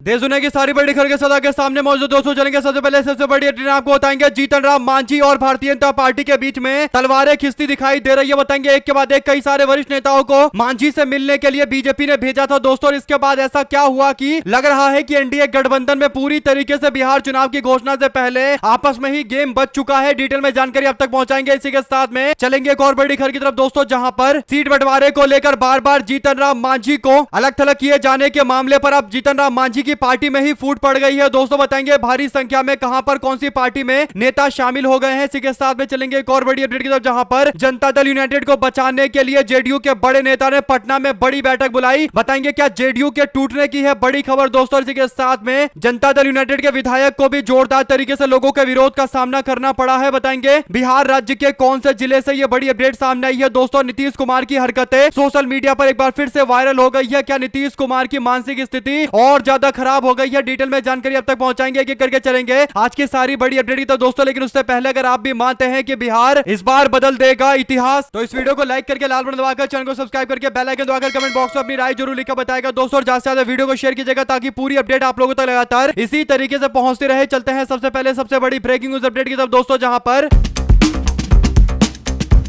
देश दुनिया की सारी बड़ी खबर के सदा के सामने मौजूद दोस्तों चलेंगे। सबसे पहले सबसे बड़ी अपडेट आपको बताएंगे। जीतन राम मांझी और भारतीय जनता पार्टी के बीच में तलवारें खिंचती दिखाई दे रही है। बताएंगे एक के बाद एक कई सारे वरिष्ठ नेताओं को मांझी से मिलने के लिए बीजेपी ने भेजा था दोस्तों। इसके बाद ऐसा क्या हुआ कि लग रहा है कि एनडीए गठबंधन में पूरी तरीके से बिहार चुनाव की घोषणा से पहले आपस में ही गेम बच चुका है। डिटेल में जानकारी अब तक पहुंचाएंगे। इसी के साथ में चलेंगे एक और बड़ी खबर की तरफ दोस्तों, जहां पर सीट बंटवारे को लेकर बार बार जीतन राम मांझी को अलग थलग किए जाने के मामले पर अब जीतन राम मांझी की पार्टी में ही फूट पड़ गई है दोस्तों। बताएंगे भारी संख्या में कहां पर कौन सी पार्टी में नेता शामिल हो गए हैं। इसी के साथ में चलेंगे एक और बड़ी अपडेट की तरफ, जहां पर जनता दल यूनाइटेड को बचाने के लिए जेडीयू के बड़े नेता ने पटना में बड़ी बैठक बुलाई। बताएंगे क्या जेडीयू के टूटने की है बड़ी खबर दोस्तों। इसी के साथ में जनता दल यूनाइटेड के विधायक को भी जोरदार तरीके से लोगों के विरोध का सामना करना पड़ा है। बताएंगे बिहार राज्य के कौन से जिले से यह बड़ी अपडेट सामने आई है दोस्तों। नीतीश कुमार की हरकतें सोशल मीडिया पर एक बार फिर से वायरल हो गई है। क्या नीतीश कुमार की मानसिक स्थिति और ज्यादा खराब हो गई है? डिटेल में जानकारी अब तक पहुंचाएंगे, एक करके चलेंगे आज की सारी बड़ी अपडेट तो दोस्तों। लेकिन उससे पहले अगर आप भी मानते हैं कि बिहार इस बार बदल देगा इतिहास, तो इस वीडियो को लाइक करके लाल बटन दबाकर चैनल को सब्सक्राइब करके बेल आइकन दबाकर कमेंट बॉक्स में अपनी राय जरूर लिखकर बताएगा दोस्तों। और ज्यादा से ज्यादा वीडियो को शेयर कीजिएगा ताकि पूरी अपडेट आप लोगों तक लगातार इसी तरीके से पहुंचती रहे। चलते हैं सबसे पहले सबसे बड़ी ब्रेकिंग न्यूज अपडेट की तरफ दोस्तों, जहां पर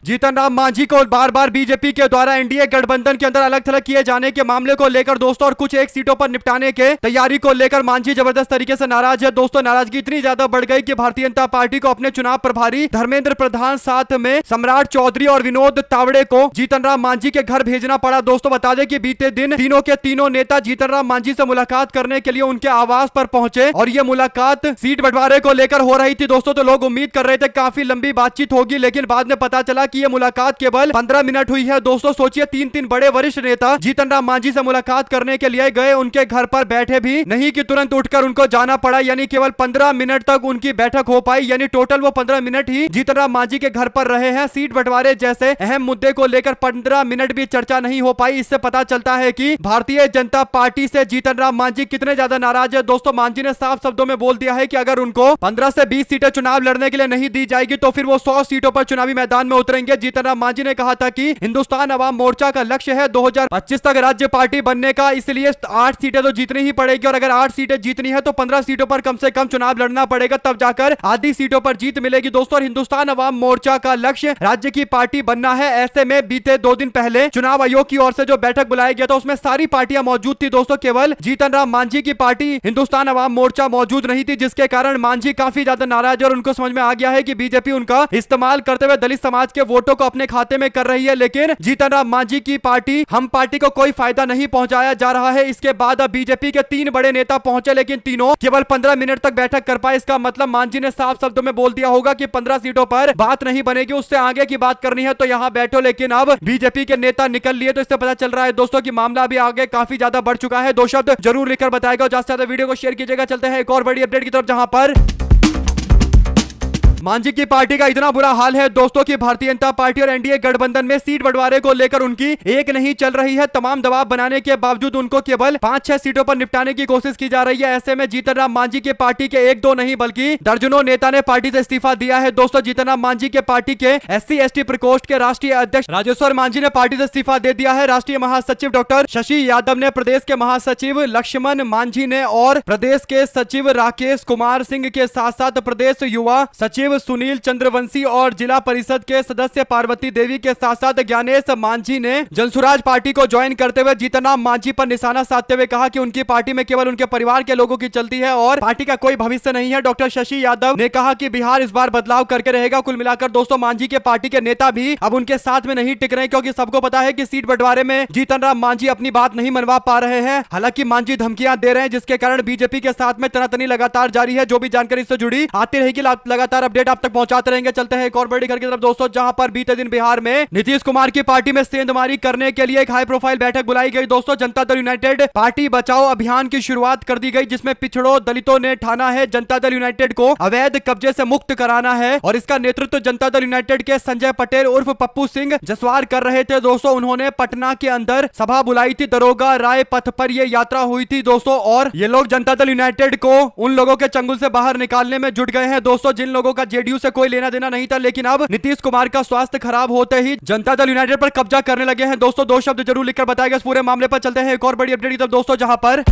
जीतन राम मांझी को बार बार बीजेपी के द्वारा एनडीए गठबंधन के अंदर अलग थलग किए जाने के मामले को लेकर दोस्तों और कुछ एक सीटों पर निपटाने के तैयारी को लेकर मांझी जबरदस्त तरीके से नाराज है दोस्तों। नाराजगी इतनी ज्यादा बढ़ गई कि भारतीय जनता पार्टी को अपने चुनाव प्रभारी धर्मेंद्र प्रधान, साथ में सम्राट चौधरी और विनोद तावड़े को जीतन राम मांझी के घर भेजना पड़ा दोस्तों। बता दें कि बीते दिन तीनों के तीनों नेता जीतन राम मांझी से मुलाकात करने के लिए उनके आवास पर पहुंचे और ये मुलाकात सीट बंटवारे को लेकर हो रही थी दोस्तों। तो लोग उम्मीद कर रहे थे काफी लंबी बातचीत होगी, लेकिन बाद में पता चला कि ये मुलाकात केवल 15 मिनट हुई है दोस्तों। सोचिए तीन बड़े वरिष्ठ नेता जीतन राम मांझी से मुलाकात करने के लिए गए, उनके घर पर बैठे भी नहीं कि तुरंत उठकर उनको जाना पड़ा, यानी केवल 15 मिनट तक उनकी बैठक हो पाई। यानी टोटल वो 15 मिनट ही जीतन राम मांझी के घर पर रहे हैं। सीट बंटवारे जैसे अहम मुद्दे को लेकर 15 मिनट भी चर्चा नहीं हो पाई। इससे पता चलता है कि भारतीय जनता पार्टी से जीतन राम मांझी कितने ज्यादा नाराज है दोस्तों। मांझी ने साफ शब्दों में बोल दिया है कि अगर उनको 15 से 20 सीटें चुनाव लड़ने के लिए नहीं दी जाएगी तो फिर वो 100 सीटों पर चुनावी मैदान में उतरेंगे। जीतन राम मांझी ने कहा था कि हिंदुस्तान अवाम मोर्चा का लक्ष्य है 2025 तक राज्य पार्टी बनने का, इसलिए 8 सीटें तो जीतनी ही पड़ेगी और अगर 8 सीटें जीतनी है तो 15 सीटों पर कम से कम चुनाव लड़ना पड़ेगा, तब जाकर आधी सीटों पर जीत मिलेगी दोस्तों। और हिंदुस्तान अवाम मोर्चा का लक्ष्य राज्य की पार्टी बनना है। ऐसे में बीते 2 दिन पहले चुनाव आयोग की ओर से जो बैठक बुलाया गया था उसमें सारी पार्टियां मौजूद थी दोस्तों। केवल जीतन राम मांझी की पार्टी हिंदुस्तान अवाम मोर्चा मौजूद नहीं थी, जिसके कारण मांझी काफी ज्यादा नाराज है और उनको समझ में आ गया है कि बीजेपी उनका इस्तेमाल करते हुए दलित समाज के वोटों को अपने खाते में कर रही है। लेकिन जीतन राम मांझी की पार्टी हम पार्टी को कोई फायदा नहीं पहुंचाया जा रहा है। इसके बाद अब बीजेपी के 3 बड़े नेता पहुंचे, लेकिन तीनों केवल 15 मिनट तक बैठक कर पाए। इसका मतलब मांझी ने साफ शब्दों में बोल दिया होगा कि 15 सीटों पर बात नहीं बनेगी, उससे आगे की बात करनी है तो यहां बैठो। लेकिन अब बीजेपी के नेता निकल लिए, तो इससे पता चल रहा है दोस्तों कि मामला अभी आगे काफी ज्यादा बढ़ चुका है। 2 शब्द जरूर लिखकर बताएगा और ज्यादा से ज्यादा वीडियो को शेयर कीजिएगा। चलते हैं एक और बड़ी अपडेट की तरफ, जहां पर मांझी की पार्टी का इतना बुरा हाल है दोस्तों कि भारतीय जनता पार्टी और एनडीए गठबंधन में सीट बंटवारे को लेकर उनकी एक नहीं चल रही है। तमाम दबाव बनाने के बावजूद उनको केवल 5-6 सीटों पर निपटाने की कोशिश की जा रही है। ऐसे में जीतन राम मांझी के पार्टी के 1-2 नहीं बल्कि दर्जनों नेता ने पार्टी से इस्तीफा दिया है दोस्तों। जीतन राम मांझी के पार्टी के SC/ST प्रकोष्ठ के राष्ट्रीय अध्यक्ष राजेश्वर मांझी ने पार्टी से इस्तीफा दे दिया है। राष्ट्रीय महासचिव डॉक्टर शशि यादव ने, प्रदेश के महासचिव लक्ष्मण मांझी ने और प्रदेश के सचिव राकेश कुमार सिंह के साथ साथ प्रदेश युवा सचिव सुनील चंद्रवंशी और जिला परिषद के सदस्य पार्वती देवी के साथ साथ ज्ञानेश मांझी ने जनसुराज पार्टी को ज्वाइन करते हुए जीतन राम मांझी पर निशाना साधते हुए कहा कि उनकी पार्टी में केवल उनके परिवार के लोगों की चलती है और पार्टी का कोई भविष्य नहीं है। डॉक्टर शशि यादव ने कहा कि बिहार इस बार बदलाव करके रहेगा। कुल मिलाकर दोस्तों मांझी के पार्टी के नेता भी अब उनके साथ में नहीं टिक रहे, क्योंकि सबको पता है कि सीट बंटवारे में जीतन राम मांझी अपनी बात नहीं मनवा पा रहे हैं। हालांकि मांझी धमकियां दे रहे हैं, जिसके कारण बीजेपी के साथ में तनातनी लगातार जारी है। जो भी जानकारी इससे जुड़ी आती रहेगी लगातार अपडेट आप तक पहुंचाते रहेंगे। चलते हैं एक और बड़ी खबर की तरफ दोस्तों, जहां पर बीते दिन बिहार में नीतीश कुमार की पार्टी में सेंधमारी करने के लिए एक हाई प्रोफाइल बैठक बुलाई गई दोस्तों। जनता दल यूनाइटेड पार्टी बचाओ अभियान की शुरुआत कर दी गई, जिसमें पिछड़ों दलितों ने ठाना है जनता दल यूनाइटेड को अवैध कब्जे से मुक्त कराना है और इसका नेतृत्व जनता दल यूनाइटेड के संजय पटेल उर्फ पप्पू सिंह जसवार कर रहे थे दोस्तों। उन्होंने पटना के अंदर सभा बुलाई थी, दरोगा राय पथ पर यह यात्रा हुई थी दोस्तों और ये लोग जनता दल यूनाइटेड को उन लोगों के चंगुल से बाहर निकालने में जुट गए हैं दोस्तों, जिन लोगों का जेडीयू से कोई लेना देना नहीं था। लेकिन अब नीतीश कुमार का स्वास्थ्य खराब होते ही जनता दल यूनाइटेड पर कब्जा करने लगे हैं दोस्तों। 2 शब्द जरूर लिखकर बताएगा इस पूरे मामले पर। चलते हैं एक और बड़ी अपडेट की तरफ दोस्तों, जहां पर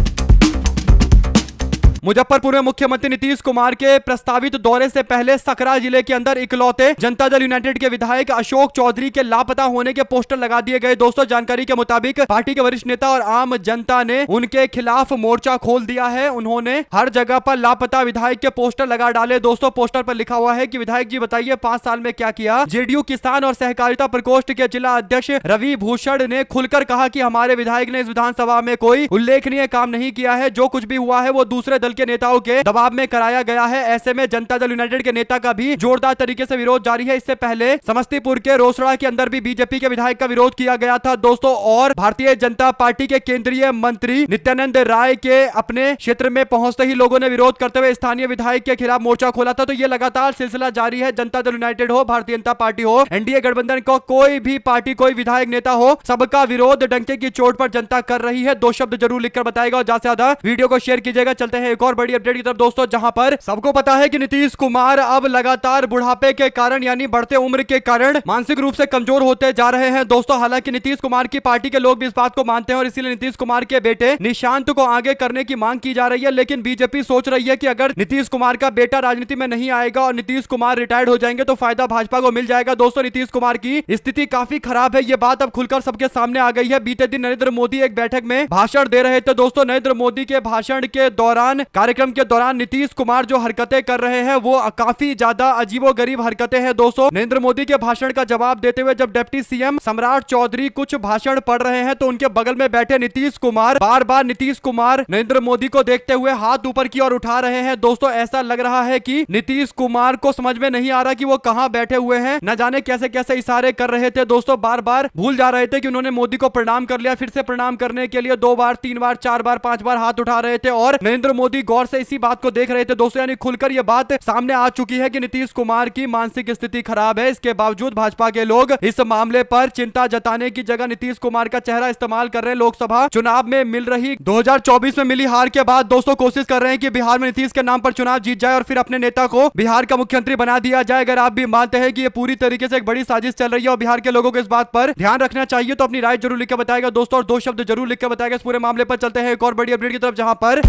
मुजफ्फरपुर में मुख्यमंत्री नीतीश कुमार के प्रस्तावित दौरे से पहले सकरा जिले के अंदर इकलौते जनता दल यूनाइटेड के विधायक अशोक चौधरी के लापता होने के पोस्टर लगा दिए गए। दोस्तों जानकारी के मुताबिक पार्टी के वरिष्ठ नेता और आम जनता ने उनके खिलाफ मोर्चा खोल दिया है। उन्होंने हर जगह पर लापता विधायक के पोस्टर लगा डाले। दोस्तों पोस्टर पर लिखा हुआ है कि विधायक जी बताइए 5 साल में क्या किया। जेडीयू किसान और सहकारिता प्रकोष्ठ के जिला अध्यक्ष रवि भूषण ने खुलकर कहा कि हमारे विधायक ने इस विधानसभा में कोई उल्लेखनीय काम नहीं किया है। जो कुछ भी हुआ है वो दूसरे दल के नेताओं के दबाव में कराया गया है। ऐसे में जनता दल यूनाइटेड के नेता का भी जोरदार तरीके से विरोध जारी है। इससे पहले समस्तीपुर के रोसड़ा के अंदर भी बीजेपी के विधायक का विरोध किया गया था दोस्तों। और भारतीय जनता पार्टी के केंद्रीय मंत्री नित्यानंद राय के अपने क्षेत्र में पहुंचते ही लोगों ने विरोध करते हुए स्थानीय विधायक के खिलाफ मोर्चा खोला था। तो ये लगातार सिलसिला जारी है। जनता दल यूनाइटेड हो, भारतीय जनता पार्टी हो, एनडीए गठबंधन को कोई भी पार्टी कोई विधायक नेता हो, सबका विरोध डंके की चोट पर जनता कर रही है। 2 शब्द जरूर लिखकर बताएगा और ज्यादा से ज्यादा वीडियो को शेयर कीजिएगा। चलते हैं एक और बड़ी अपडेट की तरफ दोस्तों, जहां पर सबको पता है कि नीतीश कुमार अब लगातार बुढ़ापे के कारण यानी बढ़ते उम्र के कारण मानसिक रूप से कमजोर होते जा रहे हैं दोस्तों। हालांकि नीतीश कुमार की पार्टी के लोग भी इस बात को मानते हैं और इसीलिए नीतीश कुमार के बेटे निशांत को आगे करने की मांग की जा रही है। लेकिन बीजेपी सोच रही है कि अगर नीतीश कुमार का बेटा राजनीति में नहीं आएगा और नीतीश कुमार रिटायर्ड हो जाएंगे तो फायदा भाजपा को मिल जाएगा। दोस्तों नीतीश कुमार की स्थिति काफी खराब है। ये बात अब खुलकर सबके सामने आ गई है। बीते दिन नरेंद्र मोदी एक बैठक में भाषण दे रहे थे दोस्तों। नरेंद्र मोदी के भाषण के दौरान कार्यक्रम के दौरान नीतीश कुमार जो हरकतें कर रहे हैं वो काफी ज्यादा अजीबोगरीब हरकतें हैं दोस्तों। नरेंद्र मोदी के भाषण का जवाब देते हुए जब डिप्टी सीएम सम्राट चौधरी कुछ भाषण पढ़ रहे हैं तो उनके बगल में बैठे नीतीश कुमार बार बार नीतीश कुमार नरेंद्र मोदी को देखते हुए हाथ ऊपर की ओर उठा रहे हैं दोस्तों। ऐसा लग रहा है कि नीतीश कुमार को समझ में नहीं आ रहा कि वो कहां बैठे हुए हैं। न जाने कैसे कैसे इशारे कर रहे थे दोस्तों। बार बार भूल जा रहे थे कि उन्होंने मोदी को प्रणाम कर लिया। फिर से प्रणाम करने के लिए 2 बार 3 बार 4 बार 5 बार हाथ उठा रहे थे और नरेंद्र मोदी गौर से इसी बात को देख रहे थे दोस्तों। यानी खुलकर यह बात सामने आ चुकी है कि नीतीश कुमार की मानसिक स्थिति खराब है। इसके बावजूद भाजपा के लोग इस मामले पर चिंता जताने की जगह नीतीश कुमार का चेहरा इस्तेमाल कर रहे हैं। लोकसभा चुनाव में मिल रही 2024 में मिली हार के बाद दोस्तों कोशिश कर रहे हैं कि बिहार में नीतीश के नाम पर चुनाव जीत जाए और फिर अपने नेता को बिहार का मुख्यमंत्री बना दिया जाए। अगर आप भी मानते हैं कि ये पूरी तरीके से एक बड़ी साजिश चल रही है और बिहार के लोगों को इस बात पर ध्यान रखना चाहिए तो अपनी राय जरूर लिख के बताएगा दोस्तों। और 2 शब्द जरूर लिख के बताएगा इस पूरे मामले पर। चलते हैं एक और बड़ी अपडेट की तरफ, जहां पर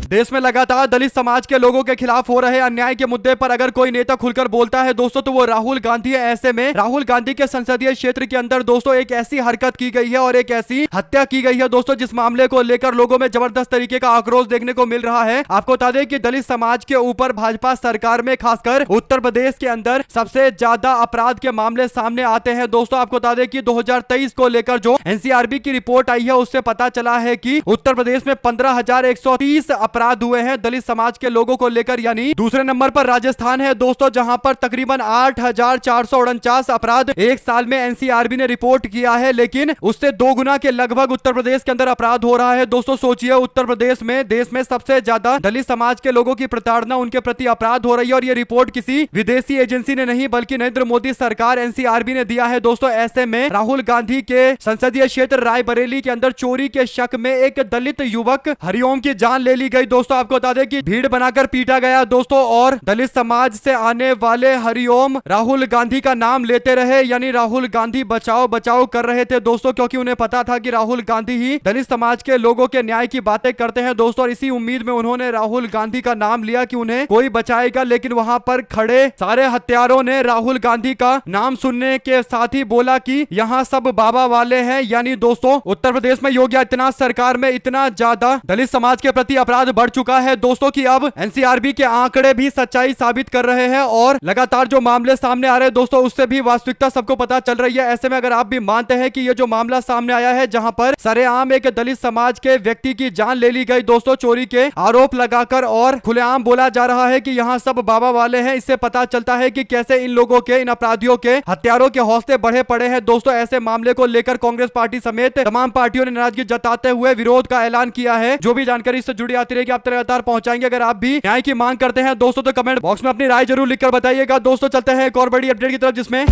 देश में लगातार दलित समाज के लोगों के खिलाफ हो रहे अन्याय के मुद्दे पर अगर कोई नेता खुलकर बोलता है दोस्तों तो वो राहुल गांधी है। ऐसे में राहुल गांधी के संसदीय क्षेत्र के अंदर दोस्तों एक ऐसी हरकत की गई है और एक ऐसी हत्या की गई है दोस्तों जिस मामले को लेकर लोगों में जबरदस्त तरीके का आक्रोश देखने को मिल रहा है। आपको बता दें कि दलित समाज के ऊपर भाजपा सरकार में खासकर उत्तर प्रदेश के अंदर सबसे ज्यादा अपराध के मामले सामने आते हैं दोस्तों। आपको बता दें कि 2023 को लेकर जो एनसीआरबी की रिपोर्ट आई है उससे पता चला है कि उत्तर प्रदेश में 15,130 अपराध हुए हैं दलित समाज के लोगों को लेकर। यानी दूसरे नंबर पर राजस्थान है दोस्तों जहां पर तकरीबन 8,449 अपराध एक साल में एनसीआरबी ने रिपोर्ट किया है। लेकिन उससे 2 गुना के लगभग उत्तर प्रदेश के अंदर अपराध हो रहा है दोस्तों। सोचिए उत्तर प्रदेश में देश में सबसे ज्यादा दलित समाज के लोगों की प्रताड़ना उनके प्रति अपराध हो रही है और ये रिपोर्ट किसी विदेशी एजेंसी ने नहीं बल्कि नरेंद्र मोदी सरकार एनसीआरबी ने दिया है दोस्तों। ऐसे में राहुल गांधी के संसदीय क्षेत्र रायबरेली के अंदर चोरी के शक में एक दलित युवक हरिओम की जान ले ली गई दोस्तों। आपको बता दें कि भीड़ बनाकर पीटा गया दोस्तों और दलित समाज से आने वाले हरिओम राहुल गांधी का नाम लेते रहे यानी राहुल गांधी बचाओ बचाओ कर रहे थे दोस्तों क्योंकि उन्हें पता था कि राहुल गांधी ही दलित समाज के लोगों के न्याय की बातें करते हैं दोस्तों। और इसी उम्मीद में उन्होंने राहुल गांधी का नाम लिया कि उन्हें कोई बचाएगा। लेकिन वहां पर खड़े सारे हत्यारों ने राहुल गांधी का नाम सुनने के साथ ही बोला कि यहाँ सब बाबा वाले हैं। यानी दोस्तों उत्तर प्रदेश में योगी आदित्यनाथ सरकार में इतना ज्यादा दलित समाज के प्रति अपराध बढ़ चुका है दोस्तों कि अब एनसीआरबी के आंकड़े भी सच्चाई साबित कर रहे हैं और लगातार जो मामले सामने आ रहे हैं दोस्तों उससे भी वास्तविकता सबको पता चल रही है। ऐसे में अगर आप भी मानते हैं कि ये जो मामला सामने आया है जहां पर सरेआम एक दलित समाज के व्यक्ति की जान ले ली गई दोस्तों चोरी के आरोप लगाकर और खुलेआम बोला जा रहा है कि यहाँ सब बाबा वाले हैं, इससे पता चलता है कि कैसे इन लोगों के इन अपराधियों के हत्यारों के हौसले बढ़े पड़े हैं दोस्तों। ऐसे मामले को लेकर कांग्रेस पार्टी समेत तमाम पार्टियों ने नाराजगी जताते हुए विरोध का ऐलान किया है। जो भी जानकारी इससे जुड़ी आती रहेगी आप तक लगातार पहुंचाएंगे। अगर आप भी न्याय की मांग करते हैं दोस्तों तो कमेंट बॉक्स में अपनी राय जरूर लिखकर बताइएगा दोस्तों। चलते हैं एक और बड़ी अपडेट की तरफ जिसमें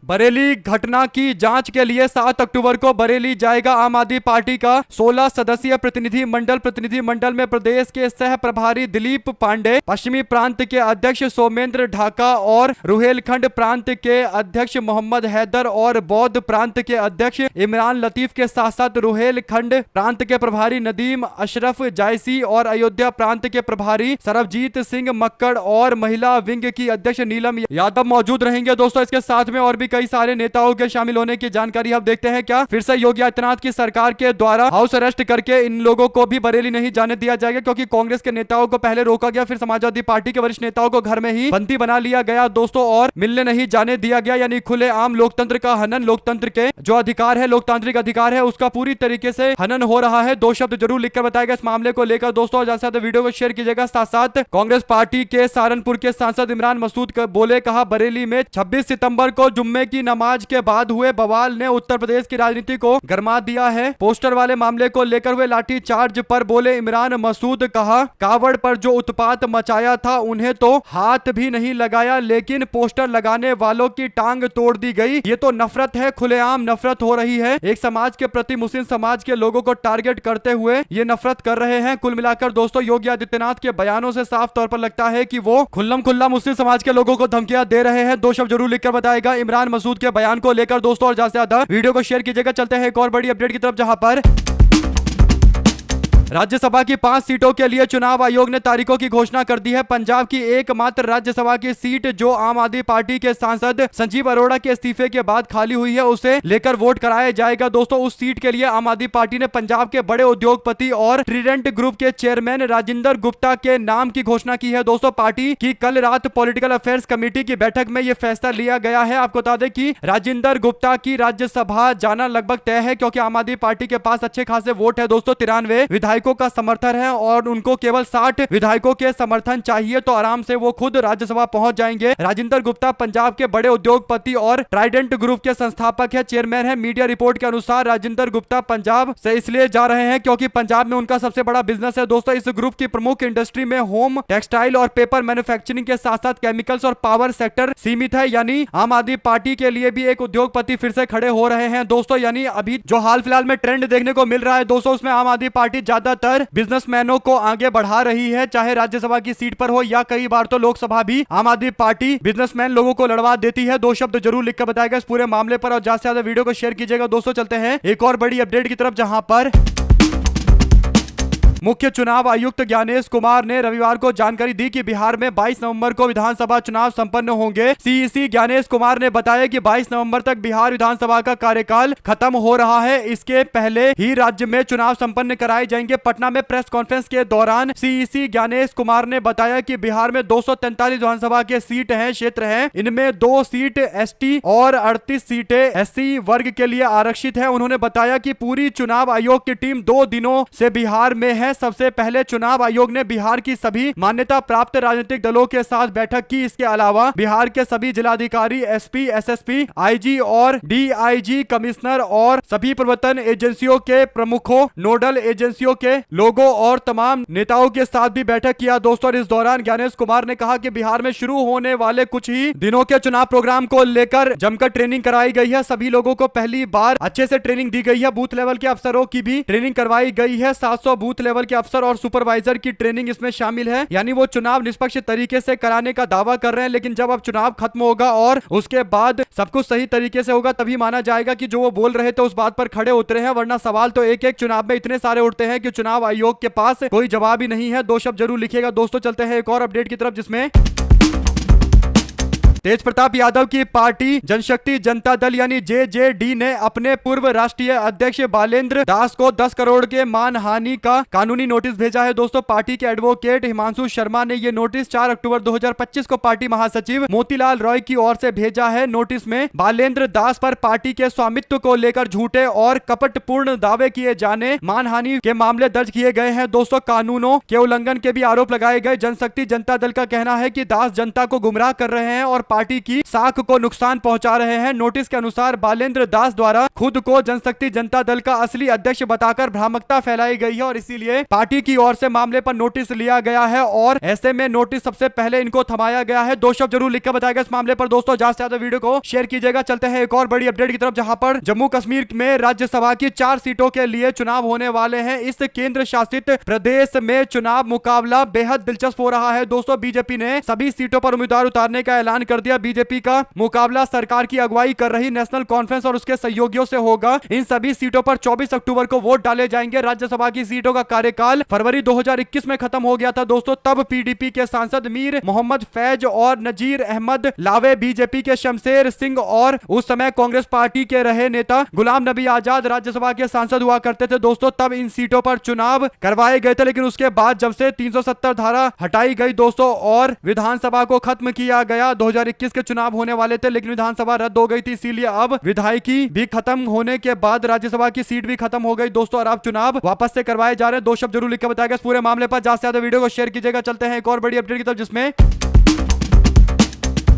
बरेली घटना की जांच के लिए 7 अक्टूबर को बरेली जाएगा आम आदमी पार्टी का 16 सदस्यीय प्रतिनिधिमंडल में प्रदेश के सह प्रभारी दिलीप पांडे, पश्चिमी प्रांत के अध्यक्ष सोमेंद्र ढाका और रुहेलखंड प्रांत के अध्यक्ष मोहम्मद हैदर और बौद्ध प्रांत के अध्यक्ष इमरान लतीफ के साथ साथ रुहेलखंड प्रांत के प्रभारी नदीम अशरफ जायसी और अयोध्या प्रांत के प्रभारी सरबजीत सिंह मक्कड़ और महिला विंग की अध्यक्ष नीलम यादव मौजूद रहेंगे। दोस्तों इसके साथ में और भी कई सारे नेताओं के शामिल होने की जानकारी आप देखते हैं। क्या फिर से योगी आदित्यनाथ की सरकार के द्वारा हाउस अरेस्ट करके इन लोगों को भी बरेली नहीं जाने दिया जाएगा, क्योंकि कांग्रेस के नेताओं को पहले रोका गया, फिर समाजवादी पार्टी के वरिष्ठ नेताओं को घर में ही बंदी बना लिया गया दोस्तों और मिलने नहीं जाने दिया गया। यानी खुलेआम लोकतंत्र का हनन, लोकतंत्र के जो अधिकार है, लोकतांत्रिक अधिकार है, उसका पूरी तरीके से हनन हो रहा है। 2 शब्द जरूर लिखकर बताएगा इस मामले को लेकर दोस्तों, ज्यादा से ज्यादा वीडियो को शेयर कीजिएगा। साथ साथ कांग्रेस पार्टी के सहारनपुर के सांसद इमरान मसूद बोले, कहा बरेली में 26 सितंबर को जुम्मे की नमाज के बाद हुए बवाल ने उत्तर प्रदेश की राजनीति को गरमा दिया है। पोस्टर वाले मामले को लेकर हुए लाठीचार्ज पर बोले इमरान मसूद, कहा कावड़ पर जो उत्पात मचाया था उन्हें तो हाथ भी नहीं लगाया, लेकिन पोस्टर लगाने वालों की टांग तोड़ दी गई। ये तो नफरत है, खुलेआम नफरत हो रही है। एक समाज के प्रति मुस्लिम समाज के लोगों को टारगेट करते हुए ये नफरत कर रहे हैं। कुल मिलाकर दोस्तों योगी आदित्यनाथ के बयानों से साफ तौर पर लगता है कि वो खुल्लम खुल्ला मुस्लिम समाज के लोगों को धमकियां दे रहे हैं। 2 शब्द जरूर लिखकर बताएगा इमरान मसूद के बयान को लेकर दोस्तों, और ज्यादा से ज्यादा वीडियो को शेयर कीजिएगा। चलते हैं एक और बड़ी अपडेट की तरफ, जहां पर राज्यसभा की 5 सीटों के लिए चुनाव आयोग ने तारीखों की घोषणा कर दी है। पंजाब की एकमात्र राज्यसभा की सीट जो आम आदमी पार्टी के सांसद संजीव अरोड़ा के इस्तीफे के बाद खाली हुई है, उसे लेकर वोट कराया जाएगा दोस्तों। उस सीट के लिए आम आदमी पार्टी ने पंजाब के बड़े उद्योगपति और ट्रीडेंट ग्रुप के चेयरमैन राजिंदर गुप्ता के नाम की घोषणा की है दोस्तों। पार्टी की कल रात पॉलिटिकल अफेयर्स कमेटी की बैठक में यह फैसला लिया गया है। आपको बता दें कि राजिंदर गुप्ता की राज्यसभा जाना लगभग तय है, क्योंकि आम आदमी पार्टी के पास अच्छे खासे वोट है दोस्तों। 93 विधायकों का समर्थन है और उनको केवल 60 विधायकों के समर्थन चाहिए, तो आराम से वो खुद राज्यसभा पहुंच जाएंगे। राजिंदर गुप्ता पंजाब के बड़े उद्योगपति और ट्राइडेंट ग्रुप के संस्थापक है, चेयरमैन है। मीडिया रिपोर्ट के अनुसार राजिंदर गुप्ता पंजाब से इसलिए जा रहे हैं क्योंकि पंजाब में उनका सबसे बड़ा बिजनेस है दोस्तों। इस ग्रुप की प्रमुख इंडस्ट्री में होम, टेक्सटाइल और पेपर मैन्युफैक्चरिंग के साथ साथ केमिकल्स और पावर सेक्टर सीमित है। यानी आम आदमी पार्टी के लिए भी एक उद्योगपति फिर से खड़े हो रहे हैं दोस्तों। यानी अभी जो हाल फिलहाल में ट्रेंड देखने को मिल रहा है दोस्तों, उसमें आम आदमी पार्टी ज्यादातर बिजनेसमैनों को आगे बढ़ा रही है, चाहे राज्यसभा की सीट पर हो या कई बार तो लोकसभा भी आम आदमी पार्टी बिजनेसमैन लोगों को लड़वा देती है। 2 शब्द जरूर लिखकर बताएगा इस पूरे मामले पर, और ज्यादा से ज्यादा वीडियो को शेयर कीजिएगा दोस्तों। चलते हैं एक और बड़ी अपडेट की तरफ, जहां पर मुख्य चुनाव आयुक्त ज्ञानेश कुमार ने रविवार को जानकारी दी कि बिहार में 22 नवंबर को विधानसभा चुनाव संपन्न होंगे। सीईसी ज्ञानेश कुमार ने बताया कि 22 नवंबर तक बिहार विधानसभा का कार्यकाल खत्म हो रहा है। इसके पहले ही राज्य में चुनाव संपन्न कराए जाएंगे। पटना में प्रेस कॉन्फ्रेंस के दौरान सीईसी ज्ञानेश कुमार ने बताया कि बिहार में 243 विधानसभा के सीट हैं, क्षेत्र हैं। इनमें 2 सीट एसटी और 38 सीटें एससी वर्ग के लिए आरक्षित है। उन्होंने बताया कि पूरी चुनाव आयोग की टीम 2 दिनों से बिहार में है। सबसे पहले चुनाव आयोग ने बिहार की सभी मान्यता प्राप्त राजनीतिक दलों के साथ बैठक की। इसके अलावा बिहार के सभी जिलाधिकारी, एसपी, एसएसपी, आईजी और डीआईजी, कमिश्नर और सभी प्रवर्तन एजेंसियों के प्रमुखों, नोडल एजेंसियों के लोगों और तमाम नेताओं के साथ भी बैठक किया दोस्तों। इस दौरान ज्ञानेश कुमार ने कहा कि बिहार में शुरू होने वाले कुछ ही दिनों के चुनाव प्रोग्राम को लेकर जमकर ट्रेनिंग कराई गई है। सभी लोगों को पहली बार अच्छे से ट्रेनिंग दी गई है। बूथ लेवल के अफसरों की भी ट्रेनिंग करवाई गई है। 700 बूथ लेवल के अफसर और सुपरवाइजर की ट्रेनिंग इसमें शामिल है। यानी वो चुनाव निष्पक्ष तरीके से कराने का दावा कर रहे हैं, लेकिन जब अब चुनाव खत्म होगा और उसके बाद सब कुछ सही तरीके से होगा, तभी माना जाएगा कि जो वो बोल रहे थे उस बात पर खड़े उतरे हैं। वरना सवाल तो एक एक चुनाव में इतने सारे उठते हैं कि चुनाव आयोग के पास कोई जवाब ही नहीं है। 2 शब्द जरूर लिखिएगा दोस्तों। चलते हैं एक और अपडेट की तरफ, जिसमें तेज प्रताप यादव की पार्टी जनशक्ति जनता दल यानी जेजेडी ने अपने पूर्व राष्ट्रीय अध्यक्ष बालेंद्र दास को 10 करोड़ के मानहानि का कानूनी नोटिस भेजा है दोस्तों। पार्टी के एडवोकेट हिमांशु शर्मा ने यह नोटिस 4 अक्टूबर 2025 को पार्टी महासचिव मोतीलाल रॉय की ओर से भेजा है। नोटिस में बालेंद्र दास पर पार्टी के स्वामित्व को लेकर झूठे और कपटपूर्ण दावे किए जाने, मानहानि के मामले दर्ज किए गए हैं दोस्तों। कानूनों के उल्लंघन के भी आरोप लगाए गए। जनशक्ति जनता दल का कहना है कि दास जनता को गुमराह कर रहे हैं और पार्टी की साख को नुकसान पहुंचा रहे हैं। नोटिस के अनुसार बालेंद्र दास द्वारा खुद को जनशक्ति जनता दल का असली अध्यक्ष बताकर भ्रामकता फैलाई गई है और इसीलिए पार्टी की ओर से मामले पर नोटिस लिया गया है और ऐसे में नोटिस सबसे पहले इनको थमाया गया है। दो शब्द जरूर लिखकर बताएगा इस मामले पर दोस्तों। ज्यादा से ज्यादा वीडियो को शेयर कीजिएगा। चलते हैं एक और बड़ी अपडेट की तरफ, जहां पर जम्मू कश्मीर में राज्यसभा की 4 सीटों के लिए चुनाव होने वाले हैं। इस केंद्र शासित प्रदेश में चुनाव मुकाबला बेहद दिलचस्प हो रहा है दोस्तों। बीजेपी ने सभी सीटों पर उम्मीदवार उतारने का ऐलान कर दिया। बीजेपी का मुकाबला सरकार की अगुवाई कर रही नेशनल कॉन्फ्रेंस और उसके सहयोगियों से होगा। इन सभी सीटों पर 24 अक्टूबर को वोट डाले जाएंगे। राज्यसभा की सीटों का कार्यकाल फरवरी 2021 में खत्म हो गया था दोस्तों। तब पीडीपी के सांसद मीर मोहम्मद फैज और नजीर अहमद लावे, बीजेपी के शमशेर सिंह और उस समय कांग्रेस पार्टी के रहे नेता गुलाम नबी आजाद राज्यसभा के सांसद हुआ करते थे दोस्तों। तब इन सीटों पर चुनाव करवाए गए थे, लेकिन उसके बाद जब से 370 धारा हटाई गई दोस्तों और विधानसभा को खत्म किया गया, 2021 के चुनाव होने वाले थे लेकिन विधानसभा रद्द हो गई थी, इसीलिए अब विधायकी भी खत्म होने के बाद राज्यसभा की सीट भी खत्म हो गई दोस्तों और अब चुनाव वापस से करवाए जा रहे हैं। दो शब्द जरूर लिखकर बताएगा इस पूरे मामले पर। ज्यादा से ज्यादा वीडियो को शेयर कीजिएगा। चलते हैं एक और बड़ी अपडेट की तरफ, जिसमें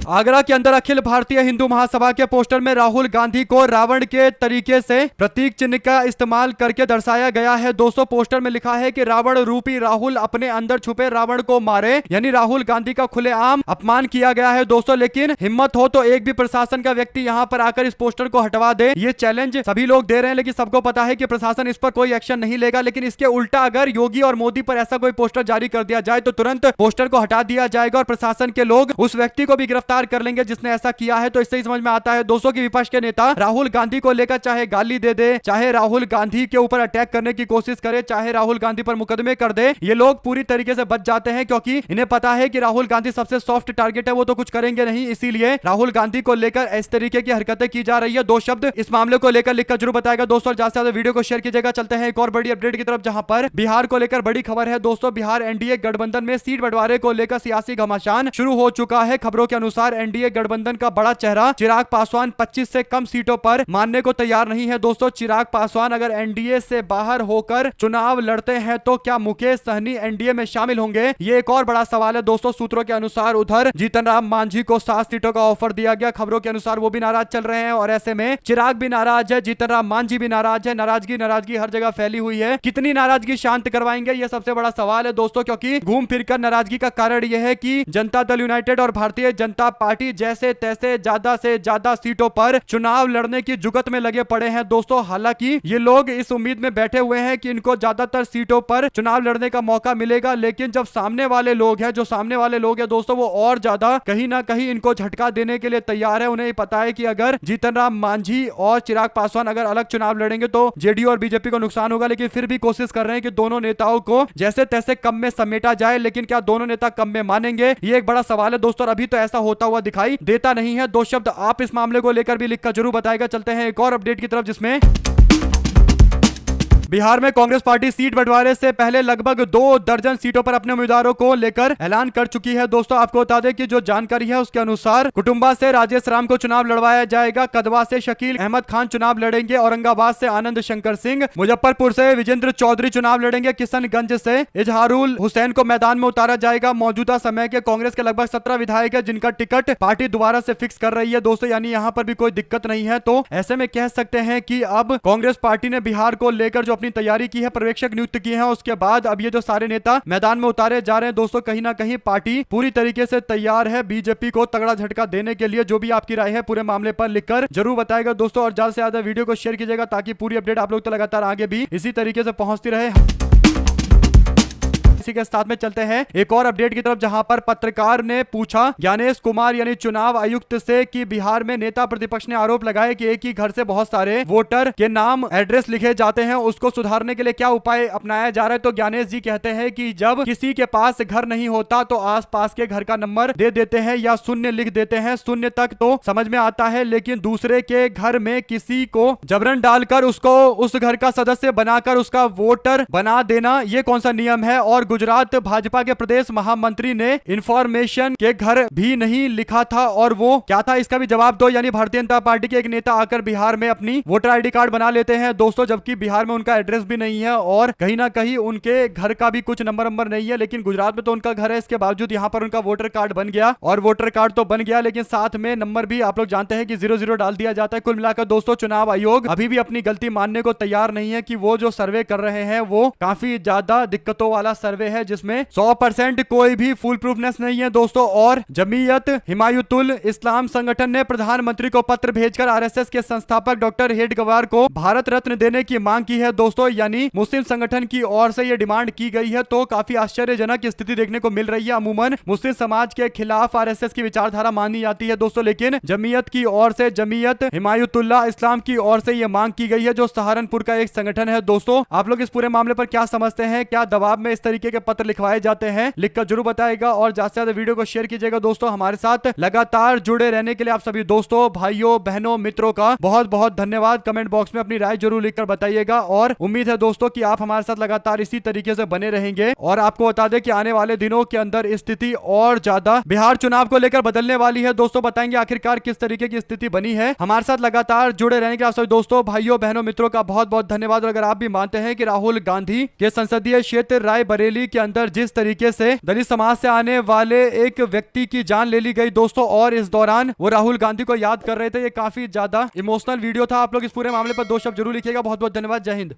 आगरा के अंदर अखिल भारतीय हिंदू महासभा के पोस्टर में राहुल गांधी को रावण के तरीके से प्रतीक चिन्ह का इस्तेमाल करके दर्शाया गया है दोस्तों। पोस्टर में लिखा है कि रावण रूपी राहुल अपने अंदर छुपे रावण को मारे, यानी राहुल गांधी का खुलेआम अपमान किया गया है दोस्तों। लेकिन हिम्मत हो तो एक भी प्रशासन का व्यक्ति यहां पर आकर इस पोस्टर को हटवा दे। ये चैलेंज सभी लोग दे रहे हैं, लेकिन सबको पता है कि प्रशासन इस पर कोई एक्शन नहीं लेगा। लेकिन इसके उल्टा अगर योगी और मोदी पर ऐसा कोई पोस्टर जारी कर दिया जाए तो तुरंत पोस्टर को हटा दिया जाएगा और प्रशासन के लोग उस व्यक्ति को भी गिरफ्तार कर लेंगे जिसने ऐसा किया है। तो इससे ही समझ में आता है दोस्तों कि विपक्ष के नेता राहुल गांधी को लेकर चाहे गाली दे दे, चाहे राहुल गांधी के ऊपर अटैक करने की कोशिश करे, चाहे राहुल गांधी पर मुकदमे कर दे, ये लोग पूरी तरीके से बच जाते हैं क्योंकि इन्हें पता है कि राहुल गांधी सबसे सॉफ्ट टारगेट है, वो तो कुछ करेंगे नहीं। इसीलिए राहुल गांधी को लेकर इस तरीके की हरकतें की जा रही है। दो शब्द इस मामले को लेकर लिखकर जरूर बताएगा दोस्तों। ज्यादा से ज्यादा वीडियो को शेयर कीजिएगा। चलते हैं एक और बड़ी अपडेट की तरफ, जहां पर बिहार को लेकर बड़ी खबर है दोस्तों। बिहार एनडीए गठबंधन में सीट बंटवारे को लेकर सियासी घमासान शुरू हो चुका है। खबरों के अनुसार एनडीए गठबंधन का बड़ा चेहरा चिराग पासवान 25 से कम सीटों पर मानने को तैयार नहीं है दोस्तों। चिराग पासवान अगर एनडीए से बाहर होकर चुनाव लड़ते हैं तो क्या मुकेश सहनी एनडीए में शामिल होंगे, ये एक और बड़ा सवाल है दोस्तों। सूत्रों के अनुसार उधर जीतन राम मांझी को 7 सीटों का ऑफर दिया गया। खबरों के अनुसार वो भी नाराज चल रहे हैं और ऐसे में चिराग भी नाराज है, जीतन राम मांझी भी नाराज है। नाराजगी हर जगह फैली हुई है। कितनी नाराजगी शांत करवाएंगे, ये सबसे बड़ा सवाल है दोस्तों, क्योंकि घूम फिरकर नाराजगी का कारण यह है कि जनता दल यूनाइटेड और भारतीय जनता पार्टी जैसे तैसे ज्यादा से ज्यादा सीटों पर चुनाव लड़ने की जुगत में लगे पड़े हैं दोस्तों। हालांकि ये लोग इस उम्मीद में बैठे हुए हैं कि इनको ज्यादातर सीटों पर चुनाव लड़ने का मौका मिलेगा, लेकिन जब सामने वाले लोग हैं दोस्तों, वो और ज्यादा कहीं ना कहीं इनको झटका देने के लिए तैयार है। उन्हें पता है कि अगर जीतन राम मांझी और चिराग पासवान अगर अलग चुनाव लड़ेंगे तो जेडीयू और बीजेपी को नुकसान होगा, लेकिन फिर भी कोशिश कर रहे हैं कि दोनों नेताओं को जैसे तैसे कम में समेटा जाए। लेकिन क्या दोनों नेता कम में मानेंगे, ये एक बड़ा सवाल है दोस्तों। अभी तो ऐसा होता हुआ दिखाई देता नहीं है। दो शब्द आप इस मामले को लेकर भी लिखकर जरूर बताएगा। चलते हैं एक और अपडेट की तरफ, जिसमें बिहार में कांग्रेस पार्टी सीट बंटवारे से पहले लगभग 2 दर्जन सीटों पर अपने उम्मीदवारों को लेकर ऐलान कर चुकी है दोस्तों। आपको बता दें कि जो जानकारी है उसके अनुसार कुटुंबा से राजेश राम को चुनाव लड़वाया जाएगा, कदवा से शकील अहमद खान चुनाव लड़ेंगे, औरंगाबाद से आनंद शंकर सिंह, मुजफ्फरपुर से विजेंद्र चौधरी चुनाव लड़ेंगे, किशनगंज से इजहारुल हुसैन को मैदान में उतारा जाएगा। मौजूदा समय के कांग्रेस के लगभग 17 विधायक है जिनका टिकट पार्टी दोबारा से फिक्स कर रही है दोस्तों, यानी यहाँ पर भी कोई दिक्कत नहीं है। तो ऐसे में कह सकते हैं कि अब कांग्रेस पार्टी ने बिहार को लेकर जो अपनी तैयारी की है, पर्यवेक्षक नियुक्त किए हैं, उसके बाद अब ये जो सारे नेता मैदान में उतारे जा रहे हैं दोस्तों, कहीं ना कहीं पार्टी पूरी तरीके से तैयार है बीजेपी को तगड़ा झटका देने के लिए। जो भी आपकी राय है पूरे मामले पर लिखकर जरूर बताएगा दोस्तों, और ज्यादा से ज्यादा वीडियो को शेयर कीजिएगा ताकि पूरी अपडेट आप लोग तो लगातार आगे भी इसी तरीके से पहुंचती रहे। इसी के साथ में चलते हैं एक और अपडेट की तरफ, जहां पर पत्रकार ने पूछा ज्ञानेश कुमार यानी चुनाव आयुक्त से कि बिहार में नेता प्रतिपक्ष ने आरोप लगाए कि एक ही घर से बहुत सारे वोटर के नाम एड्रेस लिखे जाते हैं, उसको सुधारने के लिए क्या उपाय अपनाया जा रहा है। तो ज्ञानेश जी कहते हैं कि जब किसी के पास घर नहीं होता तो आसपास के घर का नंबर दे देते हैं या शून्य लिख देते हैं। शून्य तक तो समझ में आता है, लेकिन दूसरे के घर में किसी को जबरन डालकर उसको उस घर का सदस्य बनाकर उसका वोटर बना देना, ये कौन सा नियम है। और गुजरात भाजपा के प्रदेश महामंत्री ने इंफॉर्मेशन के घर भी नहीं लिखा था और वो क्या था इसका भी जवाब दो। यानी भारतीय जनता पार्टी के एक नेता आकर बिहार में अपनी वोटर आईडी कार्ड बना लेते हैं दोस्तों, जबकि बिहार में उनका एड्रेस भी नहीं है और कहीं ना कहीं उनके घर का भी कुछ नंबर नहीं है, लेकिन गुजरात में तो उनका घर है। इसके बावजूद यहाँ पर उनका वोटर कार्ड बन गया और वोटर कार्ड तो बन गया लेकिन साथ में नंबर भी आप लोग जानते हैं कि 00 डाल दिया जाता है। कुल मिलाकर दोस्तों चुनाव आयोग अभी भी अपनी गलती मानने को तैयार नहीं है कि वो जो सर्वे कर रहे हैं वो काफी ज्यादा दिक्कतों वाला सर्वे है जिसमें 100% कोई भी फुल प्रूफनेस नहीं है दोस्तों। और जमीयत हिमायतुल इस्लाम संगठन ने प्रधानमंत्री को पत्र भेजकर आरएसएस के संस्थापक डॉक्टर हेडगेवार को भारत रत्न देने की मांग की है दोस्तों। यानी मुस्लिम संगठन की ओर से यह डिमांड की गई है तो काफी आश्चर्यजनक स्थिति देखने को मिल रही है। अमूमन मुस्लिम समाज के खिलाफ आरएसएस की विचारधारा मानी जाती है दोस्तों, लेकिन जमीयत की ओर से, जमीयत हिमायतुल्लाह इस्लाम की ओर से यह मांग की गई है जो सहारनपुर का एक संगठन है दोस्तों। आप लोग इस पूरे मामले पर क्या समझते हैं? क्या दबाव में इस तरीके के पत्र लिखवाए जाते हैं? लिखकर जरूर बताएगा और ज्यादा से ज्यादा वीडियो को शेयर कीजिएगा दोस्तों। हमारे साथ लगातार जुड़े रहने के लिए आप सभी दोस्तों, भाइयों, बहनों, मित्रों का बहुत बहुत धन्यवाद। कमेंट बॉक्स में अपनी राय जरूर लिखकर बताइएगा और उम्मीद है दोस्तों कि आप हमारे साथ लगातार इसी तरीके से बने रहेंगे। और आपको बता दें कि आने वाले दिनों के अंदर स्थिति और ज्यादा बिहार चुनाव को लेकर बदलने वाली है दोस्तों। बताएंगे आखिरकार किस तरीके की स्थिति बनी है। हमारे साथ लगातार जुड़े रहने के आप सभी दोस्तों, भाइयों, बहनों, मित्रों का बहुत बहुत धन्यवाद। और अगर आप भी मानते हैं कि राहुल गांधी के संसदीय क्षेत्र रायबरेली के अंदर जिस तरीके से दलित समाज से आने वाले एक व्यक्ति की जान ले ली गई दोस्तों और इस दौरान वो राहुल गांधी को याद कर रहे थे, ये काफी ज्यादा इमोशनल वीडियो था। आप लोग इस पूरे मामले पर 2 शब्द जरूर लिखिएगा। बहुत बहुत धन्यवाद। जय हिंद।